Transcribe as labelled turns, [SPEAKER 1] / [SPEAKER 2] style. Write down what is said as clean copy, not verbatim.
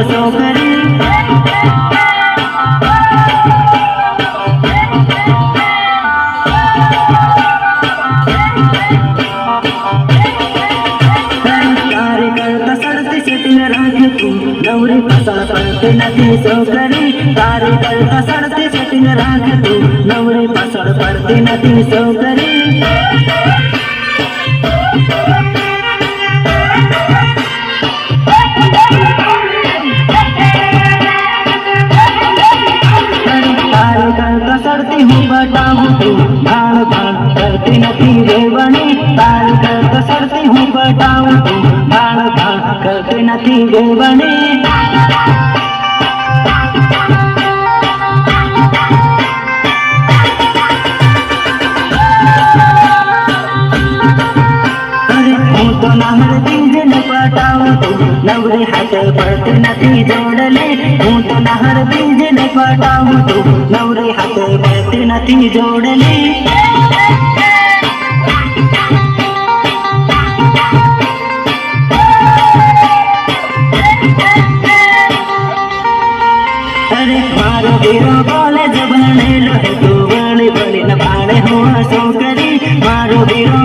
[SPEAKER 1] છોકરી તારી કરતા સડતી સેટિંગ રાખે તું નવરી પાછળ પડતી નથી છોકરી તારી કરતા સડતી સેટિંગ રાખે તું નવરી પાછળ પડતી નથી છોકરી सड़ती हूँ बताऊँ तू भाण भाण करती नहीं रेवणी तार कर सड़ती हूँ बताऊँ तू भाण भाण करती नहीं रेवणी तो नहर बीज न पटाऊँ तू नवरे हाथ पड़ती नहीं जोड़ले हूँ तो नहर बीज न पटाऊँ तू नवरे हाथ पड़ती नहीं जोड़ले अरे मारो वीरो कॉलेज भणेलो है तू बड़ी बड़ी न पाड़े हुआ छोकरी मारो वीरो